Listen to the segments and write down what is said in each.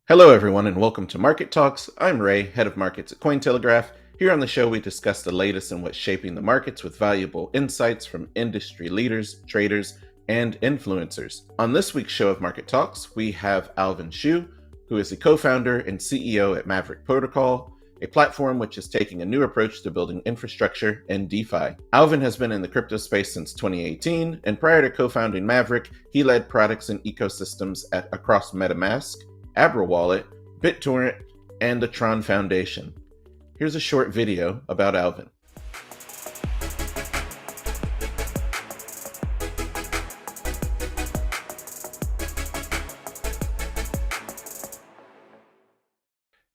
Hello, everyone, and welcome to Market Talks. I'm Ray, head of markets at Cointelegraph. Here on the show, we discuss the latest in what's shaping the markets with valuable insights from industry leaders, traders, and influencers. On this week's show of Market Talks, we have Alvin Xu, who is the co-founder and CEO at Maverick Protocol, a platform which is taking a new approach to building infrastructure and DeFi. Alvin has been in the crypto space since 2018, and prior to co-founding Maverick, he led products and ecosystems across MetaMask, Abra Wallet, BitTorrent, and the Tron Foundation. Here's a short video about Alvin.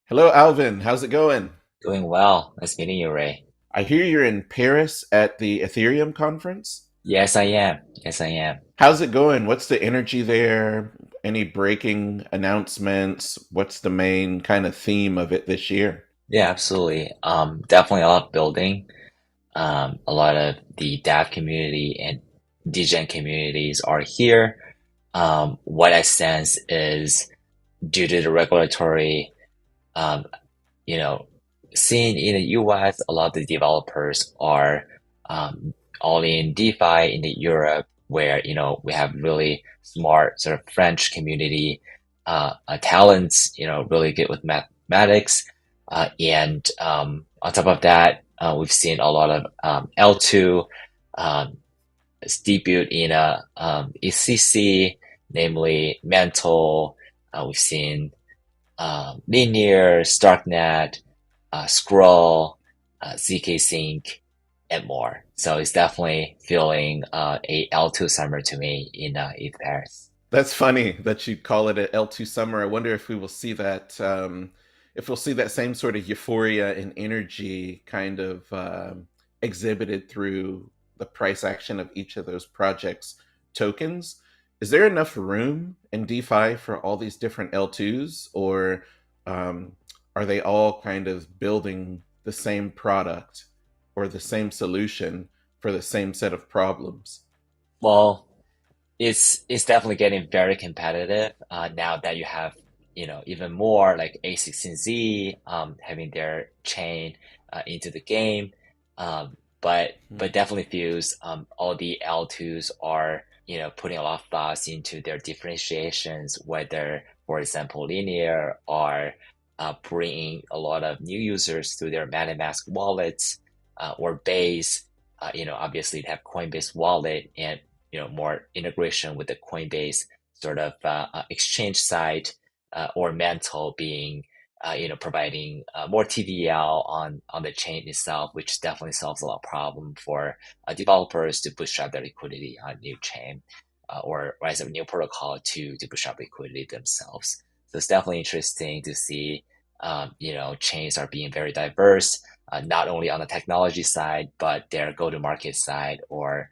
Hello, Alvin. How's it going? Doing well. Nice meeting you, Ray. I hear you're in Paris at the Ethereum conference. Yes, I am. Yes, I am. How's it going? What's the energy there? Any breaking announcements? What's the main kind of theme of it this year? Yeah, absolutely. Definitely a lot of building. A lot of the dev community and degen communities are here. What I sense is due to the regulatory, um, you know, scene in the US, a lot of the developers are all in DeFi in the Europe, where we have really smart sort of French community talents, really good with mathematics, and on top of that, we've seen a lot of L2 um, debut in ECC, namely Mantle. We've seen Linear, Starknet, Scroll, ZK Sync, and more. So it's definitely feeling a L2 summer to me in ETH Paris. That's funny that you call it an L2 summer. I wonder if we will see that, if we'll see that same sort of euphoria and energy kind of exhibited through the price action of each of those projects' tokens. Is there enough room in DeFi for all these different L2s, or um, are they all kind of building the same product or the same solution for the same set of problems? Well, it's definitely getting very competitive now that you have even more like A16Z having their chain into the game. But definitely feels all the L2s are putting a lot of thoughts into their differentiations, whether for example Linear are bringing a lot of new users through their MetaMask wallets, or Base. Obviously they have Coinbase wallet and more integration with the Coinbase sort of exchange site, or Mantle being providing more TVL on the chain itself, which definitely solves a lot of problem for developers to bootstrap their liquidity on new chain, or rise of new protocol to bootstrap liquidity themselves. So it's definitely interesting to see chains are being very diverse, not only on the technology side, but their go-to-market side or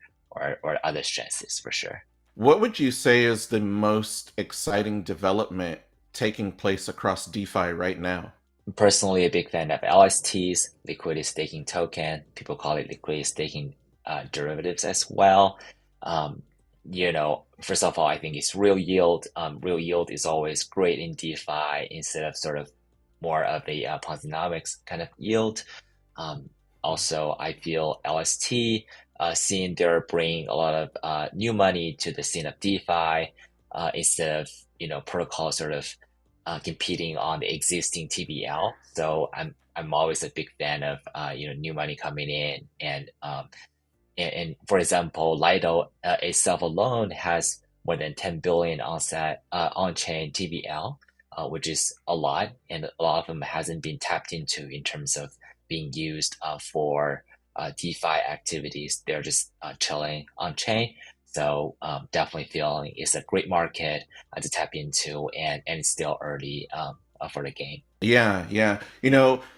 other stresses for sure. What would you say is the most exciting development taking place across DeFi right now? I'm personally a big fan of LSTs, liquidity staking token. People call it liquidity staking derivatives as well. Um, First of all, I think it's real yield. Real yield is always great in DeFi instead of sort of more of a Ponzinomics kind of yield. Um, Also, I feel LST scene they're bringing a lot of new money to the scene of DeFi, instead of protocol sort of competing on the existing TVL. So I'm always a big fan of new money coming in, and for example, Lido itself alone has more than 10 billion on-chain TVL, which is a lot, and a lot of them hasn't been tapped into in terms of being used for DeFi activities. They're just chilling on chain. So definitely feeling it's a great market to tap into, and it's still early for the game. Yeah, yeah.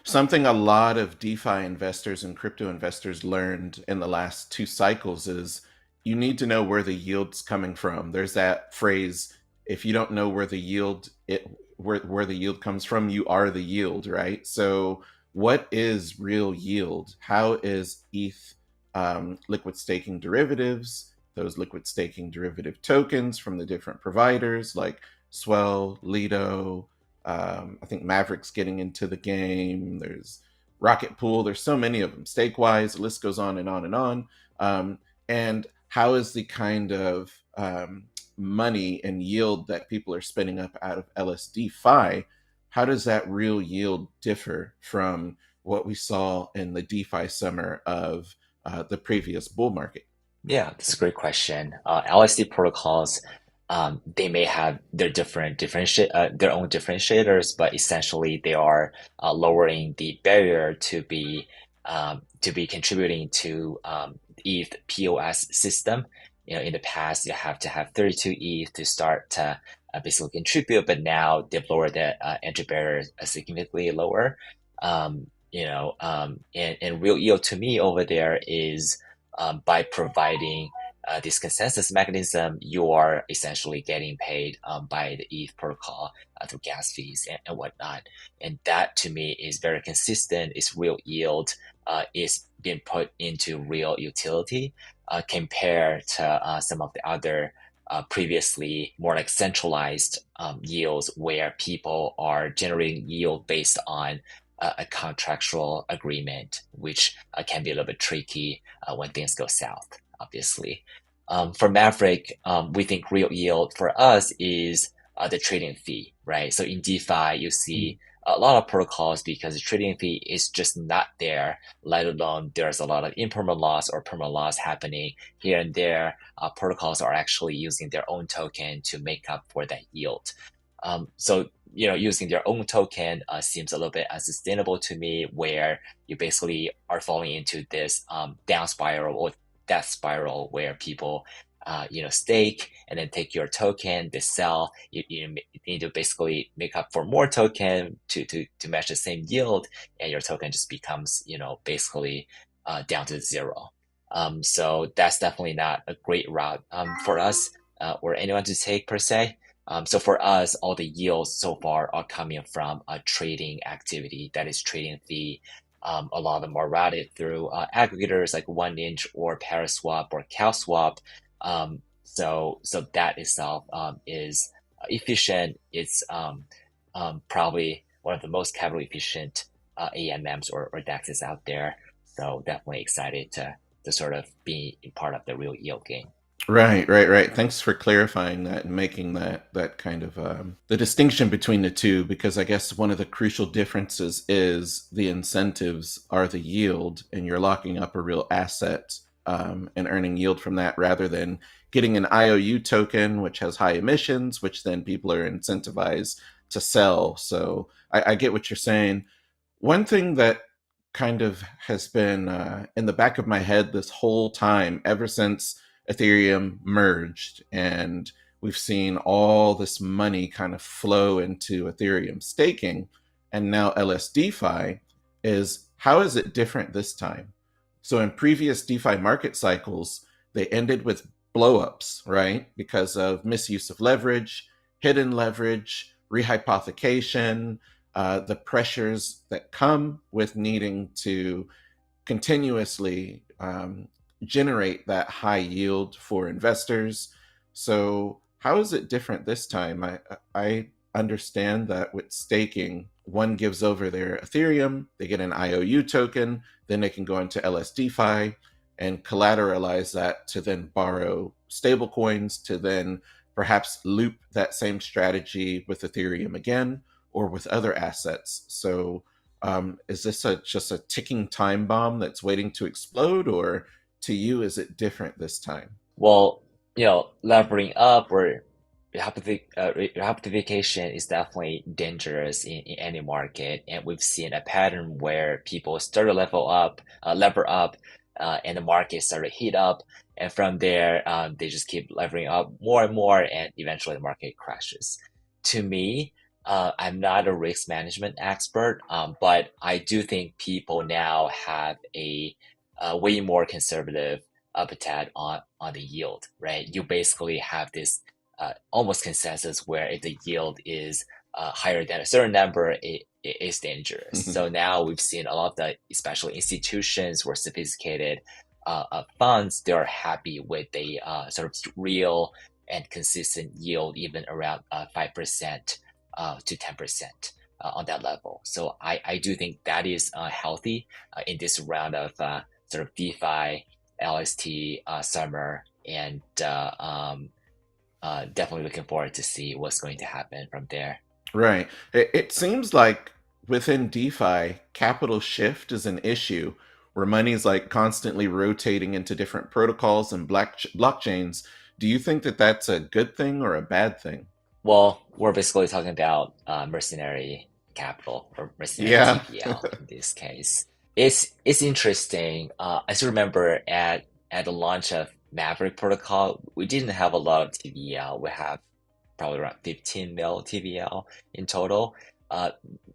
Something a lot of DeFi investors and crypto investors learned in the last two cycles is you need to know where the yield's coming from. There's that phrase, if you don't know where the yield comes from, you are the yield, right? So what is real yield? How is ETH liquid staking derivatives, those liquid staking derivative tokens from the different providers like Swell, Lido, I think Maverick's getting into the game. There's Rocket Pool. There's so many of them. Stakewise, the list goes on and on and on. And how is the kind of money and yield that people are spinning up out of LSDFi? How does that real yield differ from what we saw in the DeFi summer of the previous bull market? Yeah, that's a great question. LSD protocols, they may have their own differentiators, but essentially they are lowering the barrier to be contributing to ETH POS system. In the past, you have to have 32 ETH to start to basically contribute, but now they've lowered the entry barrier significantly lower. And real yield to me over there is by providing this consensus mechanism, you are essentially getting paid by the ETH protocol through gas fees and whatnot. And that to me is very consistent. It's real yield is being put into real utility compared to some of the other previously more like centralized yields where people are generating yield based on a contractual agreement, which can be a little bit tricky when things go south, obviously. For Maverick, we think real yield for us is the trading fee, right? So in DeFi, you see a lot of protocols because the trading fee is just not there, let alone there's a lot of impermanent loss or permanent loss happening here and there. Protocols are actually using their own token to make up for that yield. So using their own token seems a little bit unsustainable to me, where you basically are falling into this down spiral or death spiral where people, stake and then take your token, they sell. You need to basically make up for more token to match the same yield, and your token just becomes, basically down to zero. So that's definitely not a great route for us or anyone to take per se. So for us, all the yields so far are coming from a trading activity, that is trading fee. A lot of them are routed through aggregators like 1inch or Paraswap or CalSwap. So that itself is efficient. It's probably one of the most capital efficient AMMs or DEXs out there. So definitely excited to sort of be part of the real yield game. Right, right, right. Thanks for clarifying that and making that kind of the distinction between the two, because I guess one of the crucial differences is the incentives are the yield, and you're locking up a real asset and earning yield from that, rather than getting an IOU token, which has high emissions, which then people are incentivized to sell. So I get what you're saying. One thing that kind of has been in the back of my head this whole time, ever since Ethereum merged and we've seen all this money kind of flow into Ethereum staking and now LSDFi, is how is it different this time? So in previous DeFi market cycles, they ended with blowups, right? Because of misuse of leverage, hidden leverage, rehypothecation, the pressures that come with needing to continuously generate that high yield for investors. So how is it different this time? I understand that with staking, one gives over their Ethereum, they get an IOU token, then they can go into LSDFi and collateralize that to then borrow stablecoins to then perhaps loop that same strategy with Ethereum again or with other assets. So is this just a ticking time bomb that's waiting to explode, or to you, is it different this time? Well, levering up or rehabilitation is definitely dangerous in any market, and we've seen a pattern where people start to lever up, and the market start to heat up, and from there, they just keep levering up more and more, and eventually the market crashes. To me, I'm not a risk management expert, but I do think people now have a way more conservative appetite on the yield, right? You basically have this almost consensus where if the yield is higher than a certain number, it is dangerous. So now we've seen a lot of the, especially institutions or sophisticated funds, they're happy with the sort of real and consistent yield, even around 5%. to 10% on that level. So I do think that is healthy in this round of sort of DeFi, LST, summer, and definitely looking forward to see what's going to happen from there. Right. It seems like within DeFi, capital shift is an issue where money is like constantly rotating into different protocols and blockchains. Do you think that that's a good thing or a bad thing? Well, we're basically talking about mercenary capital or mercenary Yeah. TVL in this case. It's interesting. I still remember at the launch of Maverick Protocol, we didn't have a lot of TVL. We have probably around 15 mil TVL in total.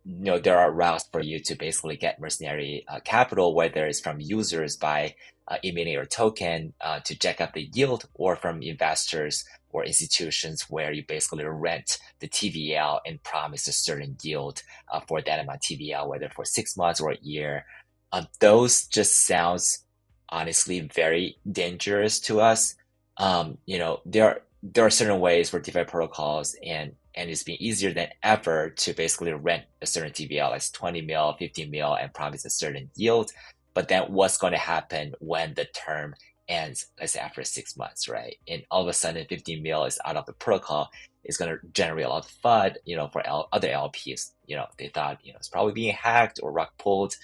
There are routes for you to basically get mercenary capital, whether it's from users by emitting your token to jack up the yield, or from investors or institutions where you basically rent the TVL and promise a certain yield for that amount of TVL, whether for 6 months or a year. Those just sounds honestly very dangerous to us. There are certain ways for DeFi protocols, and it's been easier than ever to basically rent a certain TVL, like 20 mil, 50 mil, and promise a certain yield. But then what's going to happen when the term ends, let's say after 6 months, right? And all of a sudden 50 mil is out of the protocol. It's going to generate a lot of FUD, for other LPs. They thought, it's probably being hacked or rug pulled,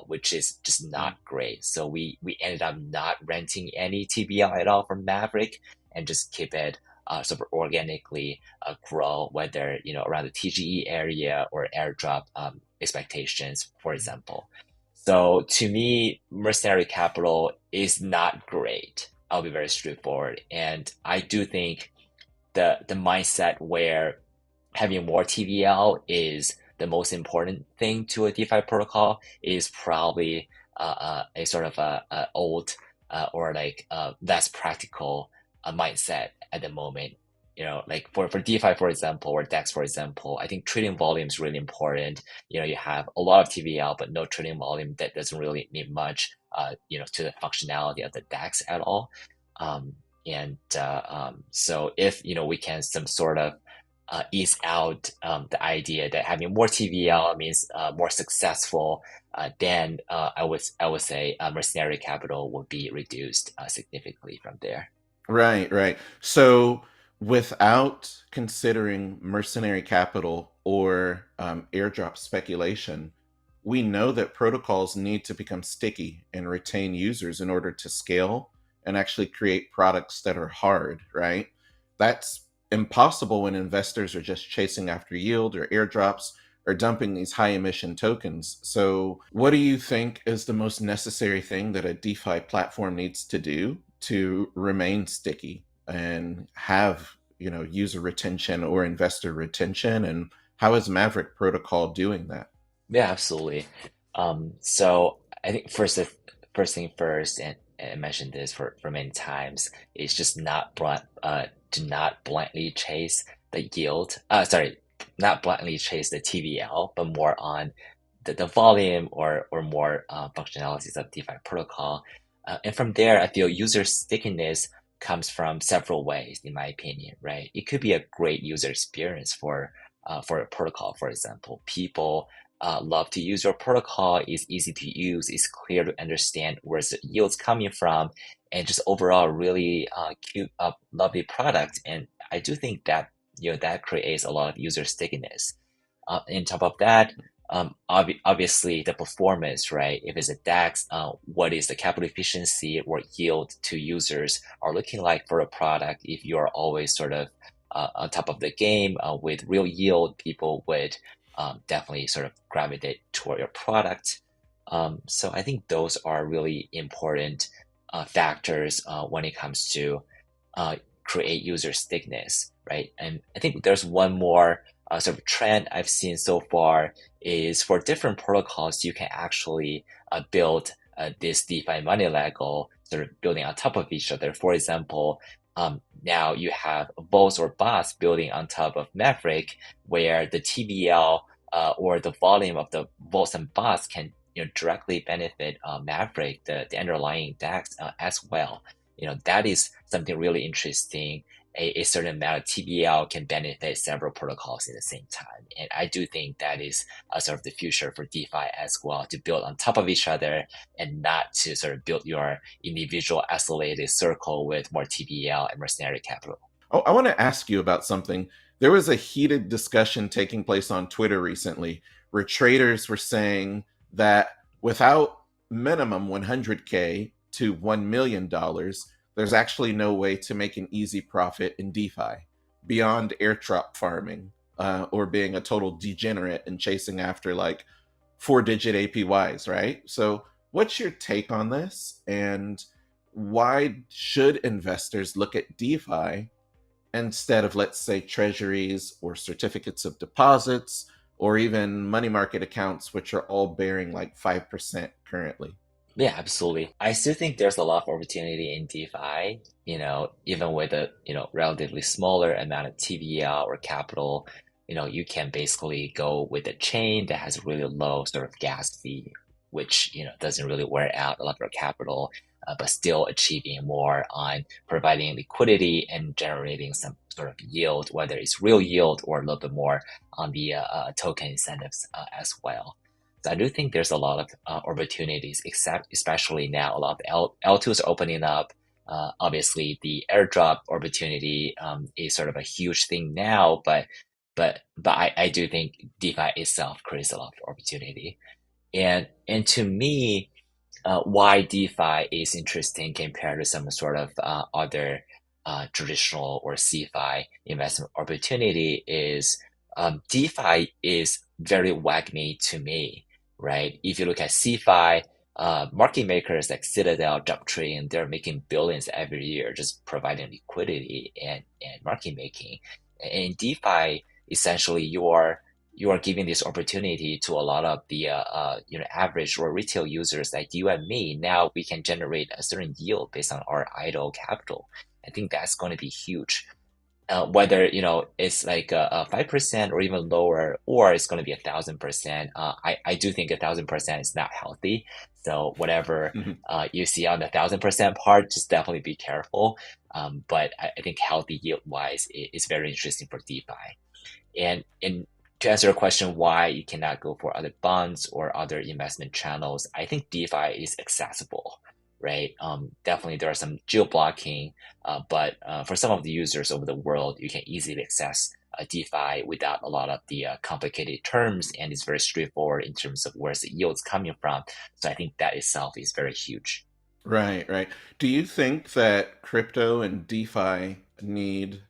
which is just not great. So we ended up not renting any TVL at all from Maverick, and just keep it sort of organically grow, whether around the TGE area or airdrop expectations, for example. So to me, mercenary capital is not great. I'll be very straightforward, and I do think the mindset where having more TVL is the most important thing to a DeFi protocol is probably a sort of a old or like less practical mindset at the moment. Like for DeFi, for example, or DEX, for example, I think trading volume is really important. You have a lot of TVL, but no trading volume. That doesn't really mean much, to the functionality of the DEX at all. So if, we can some sort of ease out the idea that having more TVL means more successful, then I would say mercenary capital would be reduced significantly from there. Right, right. So, without considering mercenary capital or airdrop speculation, we know that protocols need to become sticky and retain users in order to scale and actually create products that are hard, right? That's impossible when investors are just chasing after yield or airdrops or dumping these high emission tokens. So, what do you think is the most necessary thing that a DeFi platform needs to do to remain sticky and have, user retention or investor retention? And how is Maverick Protocol doing that? Yeah, absolutely. So I think first thing first, and I mentioned this for many times, is just to not blindly chase the yield. Sorry, not blindly chase the TVL, but more on the volume or more functionalities of DeFi protocol. And from there, I feel user stickiness comes from several ways, in my opinion, right? It could be a great user experience for a protocol, for example. People love to use your protocol. It's easy to use. It's clear to understand where the yield's coming from, and just overall really cute, lovely product. And I do think that that creates a lot of user stickiness. On top of that, obviously the performance, right? If it's a DAX, what is the capital efficiency or yield to users are looking like for a product? If you are always sort of on top of the game with real yield, people would definitely sort of gravitate toward your product. So I think those are really important factors when it comes to create user stickiness, right? And I think there's one more sort of trend I've seen so far is for different protocols, you can actually build this DeFi money Lego sort of building on top of each other. For example, now you have Vols or bots building on top of Maverick, where the TVL or the volume of the Vols and bots can directly benefit Maverick, the underlying DAX as well. That is something really interesting, a certain amount of TVL can benefit several protocols at the same time. And I do think that is sort of the future for DeFi as well, to build on top of each other and not to sort of build your individual isolated circle with more TVL and mercenary capital. Oh, I want to ask you about something. There was a heated discussion taking place on Twitter recently where traders were saying that without minimum 100K to $1 million, there's actually no way to make an easy profit in DeFi beyond airdrop farming or being a total degenerate and chasing after like 4-digit APYs, right? So, what's your take on this? And why should investors look at DeFi instead of, let's say, treasuries or certificates of deposits or even money market accounts, which are all bearing like 5% currently? Yeah, absolutely. I still think there's a lot of opportunity in DeFi, even with a, relatively smaller amount of TVL or capital, you can basically go with a chain that has really low sort of gas fee, which, doesn't really wear out a lot of your capital, but still achieving more on providing liquidity and generating some sort of yield, whether it's real yield or a little bit more on the token incentives as well. So I do think there's a lot of opportunities, except especially now a lot of L2s are opening up. Obviously, the airdrop opportunity is sort of a huge thing now, but I do think DeFi itself creates a lot of opportunity. And to me, why DeFi is interesting compared to some sort of other traditional or CeFi investment opportunity is DeFi is very wagmy to me, right? If you look at CeFi, market makers like Citadel, Jumptree, they're making billions every year just providing liquidity and market making. In DeFi, essentially you are giving this opportunity to a lot of the average or retail users like you and me. Now we can generate a certain yield based on our idle capital. I think that's going to be huge. Whether it's like a 5% or even lower, or it's going to be 1,000%. I do think 1,000% is not healthy. So whatever you see on the 1,000% part, just definitely be careful. But I think healthy yield wise is very interesting for DeFi. And to answer your question, why you cannot go for other bonds or other investment channels, I think DeFi is accessible, right? Definitely there are some geo blocking, but for some of the users over the world, you can easily access DeFi without a lot of the complicated terms, and it's very straightforward in terms of where's the yields coming from. So I think that itself is very huge. Right, right. Do you think that crypto and DeFi need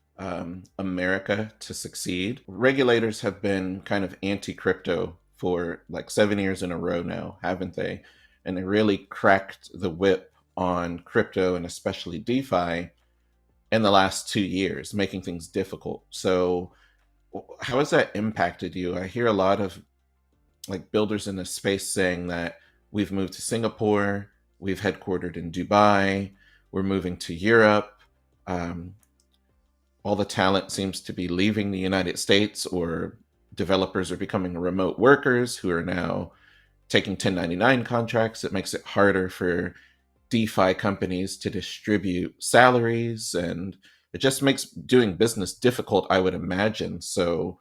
America to succeed? Regulators have been kind of anti crypto for like 7 years in a row now, haven't they? And they really cracked the whip on crypto and especially DeFi in the last 2 years, making things difficult. So, how has that impacted you? I hear a lot of like builders in this space saying that we've moved to Singapore, we've headquartered in Dubai, we're moving to Europe. Um, all the talent seems to be leaving the United States, or developers are becoming remote workers who are now taking 1099 contracts. It makes it harder for DeFi companies to distribute salaries, and it just makes doing business difficult, I would imagine. So,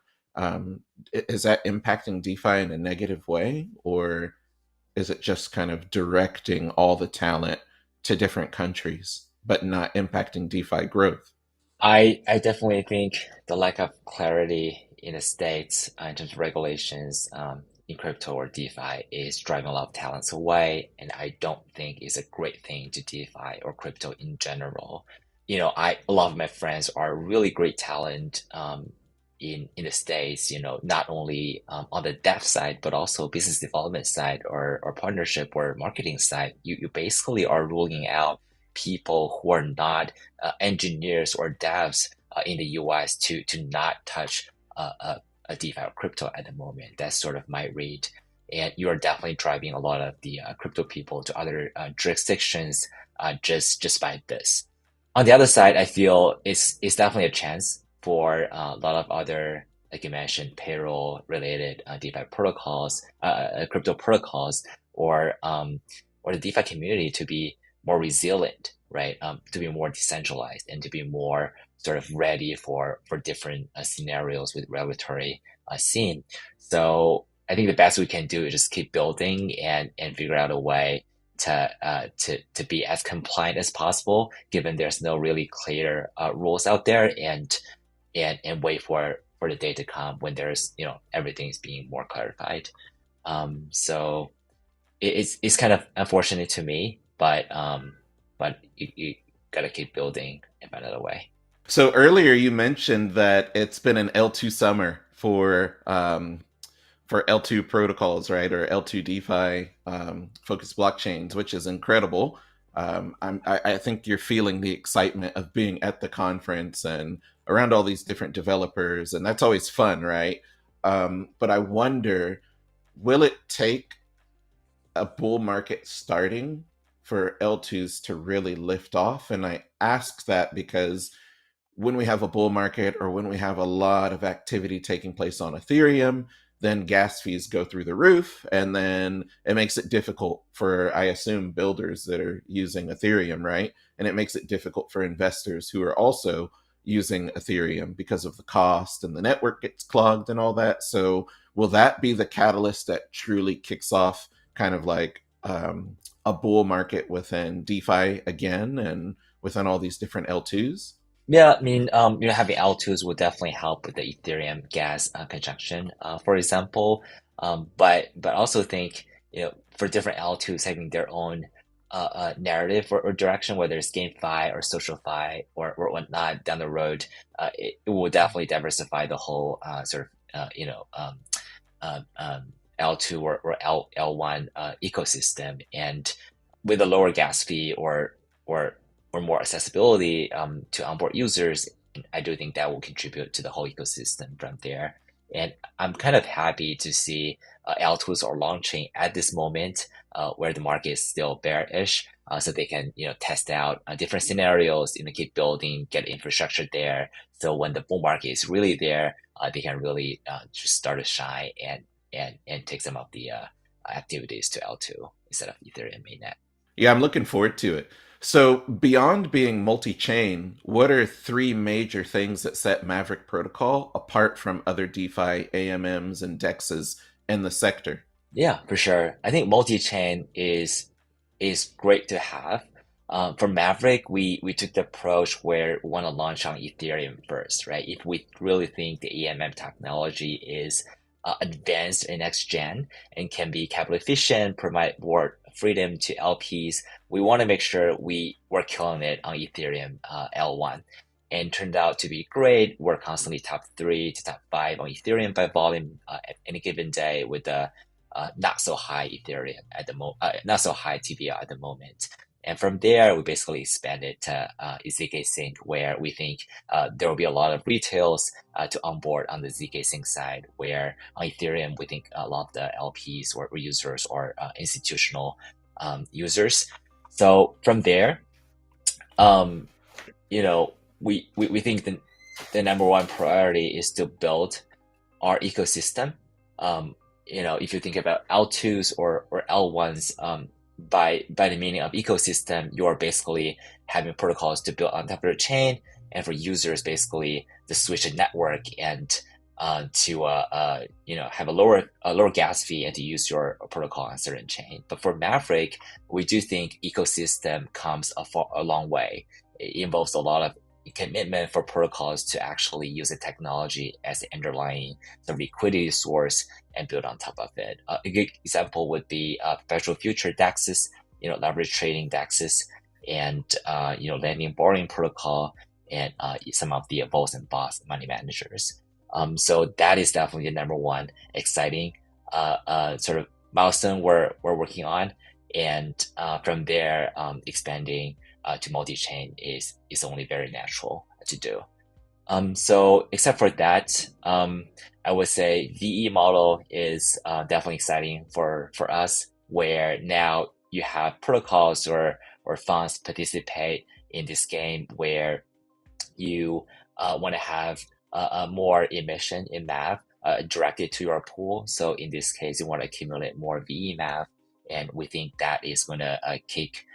is that impacting DeFi in a negative way, or is it just kind of directing all the talent to different countries, but not impacting DeFi growth? I definitely think the lack of clarity in the States in terms of regulations in crypto or DeFi is driving a lot of talents away, and I don't think it's a great thing to DeFi or crypto in general. A lot of my friends are really great talent in the States, not only on the dev side, but also business development side or partnership or marketing side. You basically are ruling out people who are not engineers or devs in the US to not touch a DeFi or crypto at the moment. That's sort of my read. And you are definitely driving a lot of the crypto people to other jurisdictions just by this. On the other side, I feel it's definitely a chance for a lot of other, like you mentioned, payroll related DeFi protocols, crypto protocols, or the DeFi community to be more resilient, right? To be more decentralized and to be more sort of ready for different scenarios with regulatory scene. So I think the best we can do is just keep building and figure out a way to be as compliant as possible, given there's no really clear rules out there, and wait for the day to come when there's everything's being more clarified. So it's kind of unfortunate to me, but you gotta keep building and find another way. So earlier you mentioned that it's been an L2 summer for L2 protocols, right, or L2 DeFi focused blockchains, which is incredible. I think you're feeling the excitement of being at the conference and around all these different developers, and that's always fun, right? But I wonder, will it take a bull market starting for L2s to really lift off? And I ask that because when we have a bull market or when we have a lot of activity taking place on Ethereum, then gas fees go through the roof. And then it makes it difficult for, I assume, builders that are using Ethereum, right? And it makes it difficult for investors who are also using Ethereum because of the cost, and the network gets clogged and all that. So, will that be the catalyst that truly kicks off kind of like a bull market within DeFi again and within all these different L2s? Yeah, I mean, having L2s will definitely help with the Ethereum gas consumption, for example. But also think, for different L2s having their own narrative or direction, whether it's GameFi or SocialFi or whatnot down the road, it will definitely diversify the whole sort of L2 or L1 ecosystem, and with a lower gas fee or more accessibility to onboard users, I do think that will contribute to the whole ecosystem from there. And I'm kind of happy to see L2s are launching at this moment where the market is still bearish, so they can test out different scenarios, keep building, get infrastructure there. So when the bull market is really there, they can really just start to shine and take some of the activities to L2 instead of Ethereum mainnet. Yeah, I'm looking forward to it. So, beyond being multi chain, what are three major things that set Maverick Protocol apart from other DeFi AMMs and DEXs in the sector? Yeah, for sure. I think multi-chain is great to have. For Maverick, we took the approach where we want to launch on Ethereum first, right? If we really think the EMM technology is advanced and next gen and can be capital efficient, provide more freedom to LPs, we want to make sure we're killing it on Ethereum L1. And turned out to be great. We're constantly top three to top five on Ethereum by volume at any given day, with the not so high Ethereum at the not so high TVL at the moment. And from there, we basically expanded to ZK Sync, where we think there will be a lot of retails to onboard on the ZK Sync side, where on Ethereum, we think a lot of the LPs or users or institutional users. So from there, um, you know, we think the number one priority is to build our ecosystem. If you think about L2s or L1s, by the meaning of ecosystem, you are basically having protocols to build on top of your chain, and for users basically to switch a network and to have a lower gas fee and to use your protocol on a certain chain. But for Maverick, we do think ecosystem comes a long way. It involves a lot of commitment for protocols to actually use the technology as the underlying the liquidity source and build on top of it. A good example would be perpetual future DEXs, leverage trading DEXs, and lending borrowing protocol, and some of the Vols and Boss money managers. So that is definitely the number one exciting sort of milestone we're working on, and from there expanding to multi-chain is only very natural to do. So except for that, I would say VE model is definitely exciting for us, where now you have protocols or funds participate in this game where you want to have more emission in MAV directed to your pool. So in this case, you want to accumulate more VE MAV, and we think that is going to kick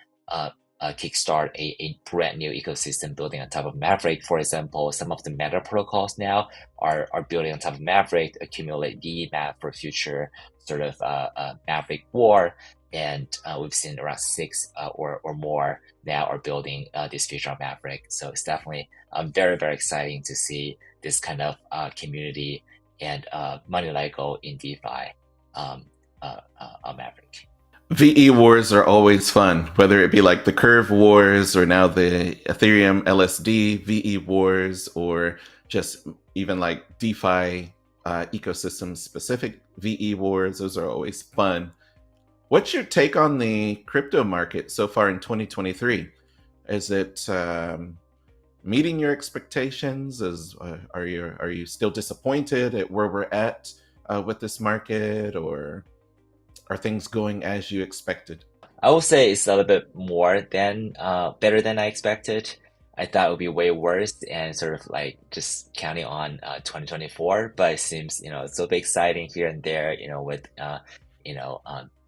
kickstart a brand new ecosystem building on top of Maverick. For example, some of the meta protocols now are building on top of Maverick, accumulate VE-MAV for future sort of Maverick war. And we've seen around six or more now are building this feature on Maverick. So it's definitely very, very exciting to see this kind of community and money Lego in DeFi on Maverick. VE wars are always fun, whether it be like the Curve wars or now the Ethereum LSD VE wars, or just even like DeFi ecosystem specific VE wars. Those are always fun. What's your take on the crypto market so far in 2023? Is it meeting your expectations? Are you still disappointed at where we're at with this market, or are things going as you expected? I will say it's a little bit more than better than I expected. I thought it would be way worse and sort of like just counting on 2024, but it seems, it's a bit exciting here and there, with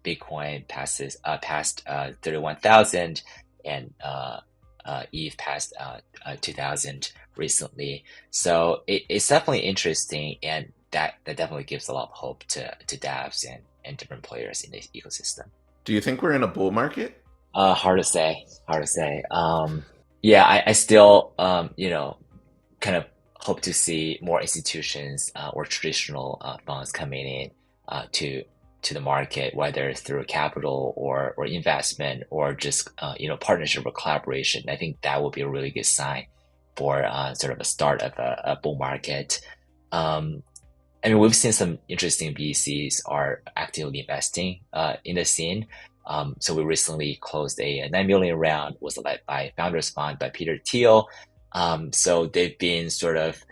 Bitcoin past 31,000 and ETH past 2,000 recently. So it's definitely interesting, and that definitely gives a lot of hope to dApps and different players in the ecosystem. Do you think we're in a bull market? Hard to say. Yeah, I still, kind of hope to see more institutions or traditional funds coming in to the market, whether through capital or investment or just partnership or collaboration. I think that will be a really good sign for sort of a start of a bull market. I mean, we've seen some interesting VCs are actively investing in the scene. So we recently closed a 9 million round, was led by Founders Fund by Peter Thiel. So they've been sort of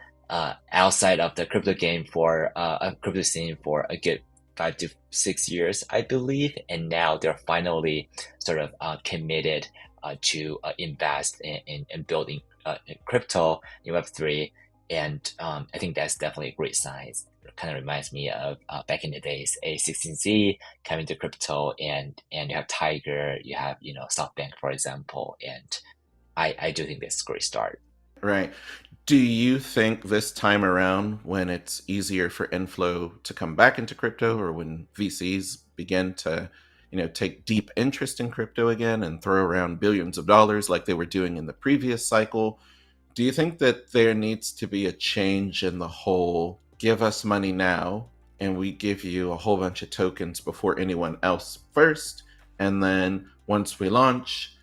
outside of the crypto game for a crypto scene for a good 5 to 6 years, I believe, and now they're finally sort of committed to invest in building crypto in Web3, and I think that's definitely a great sign. It kind of reminds me of back in the days, A16Z coming to crypto, and you have Tiger, you have SoftBank, for example, and I do think that's a great start. Right. Do you think this time around, when it's easier for inflow to come back into crypto, or when VCs begin to, take deep interest in crypto again and throw around billions of dollars like they were doing in the previous cycle, do you think that there needs to be a change in the whole give us money now and we give you a whole bunch of tokens before anyone else first, and then once we launch,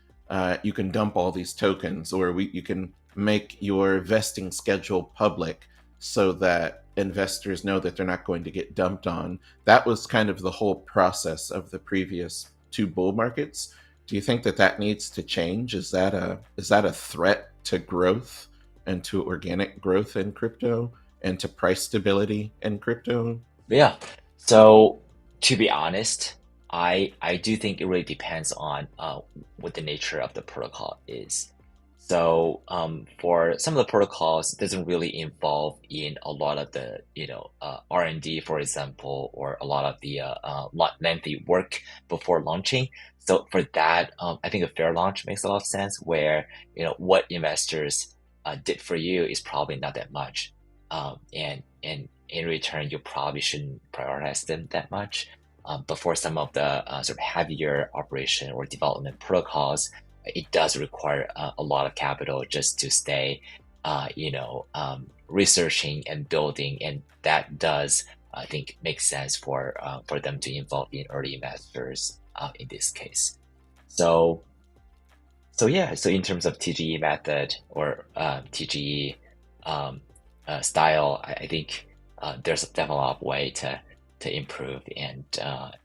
you can dump all these tokens, or you can make your vesting schedule public so that investors know that they're not going to get dumped on? That was kind of the whole process of the previous two bull markets. Do you think that needs to change? Is that a threat to growth and to organic growth in crypto and to price stability in crypto? Yeah. So to be honest, I do think it really depends on what the nature of the protocol is. So for some of the protocols, it doesn't really involve in a lot of the R&D, for example, or a lot of the lengthy work before launching. So for that, I think a fair launch makes a lot of sense, where what investors did for you is probably not that much, and in return, you probably shouldn't prioritize them that much. But for some of the sort of heavier operation or development protocols, it does require a lot of capital just to stay, researching and building, and that does, I think, make sense for them to involve in early investors in this case. So yeah. So in terms of TGE method or TGE style, I think there's definitely a lot of way to improve, and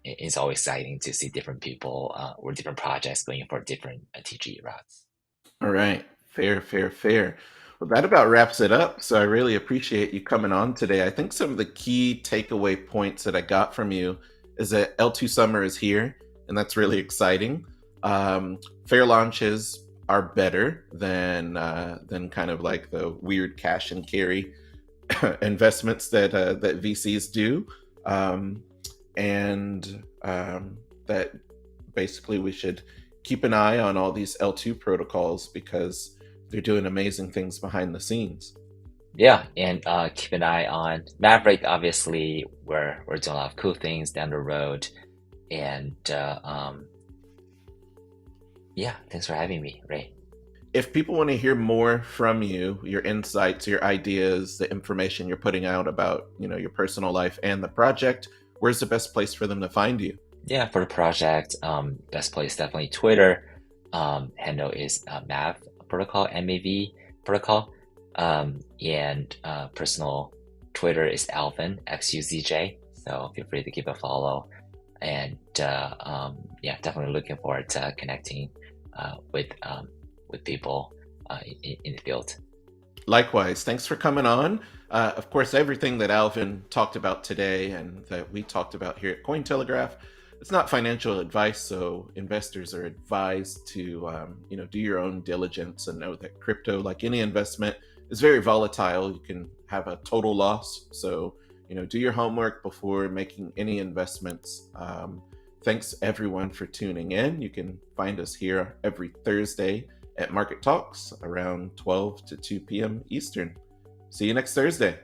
it's always exciting to see different people or different projects going for different TGE routes. All right. Fair. Well, that about wraps it up. So I really appreciate you coming on today. I think some of the key takeaway points that I got from you is that L2 summer is here, and that's really exciting. Fair launches are better than kind of like the weird cash and carry investments that VCs do, and that basically we should keep an eye on all these L2 protocols because they're doing amazing things behind the scenes. Yeah, and keep an eye on Maverick. Obviously, we're doing a lot of cool things down the road, and yeah, thanks for having me, Ray. If people want to hear more from you, your insights, your ideas, the information you're putting out about, your personal life and the project, where's the best place for them to find you? Yeah, for the project, best place definitely Twitter. Handle is Mav Protocol, MAV Protocol, and personal Twitter is Alvin XUZJ. So feel free to give a follow, and yeah, definitely looking forward to connecting with people in the field. Likewise, thanks for coming on. Of course, everything that Alvin talked about today and that we talked about here at Cointelegraph, it's not financial advice, so investors are advised to, do your own diligence and know that crypto, like any investment, is very volatile. You can have a total loss, so do your homework before making any investments. Thanks everyone for tuning in. You can find us here every Thursday at Market Talks around 12 to 2 p.m. Eastern. See you next Thursday.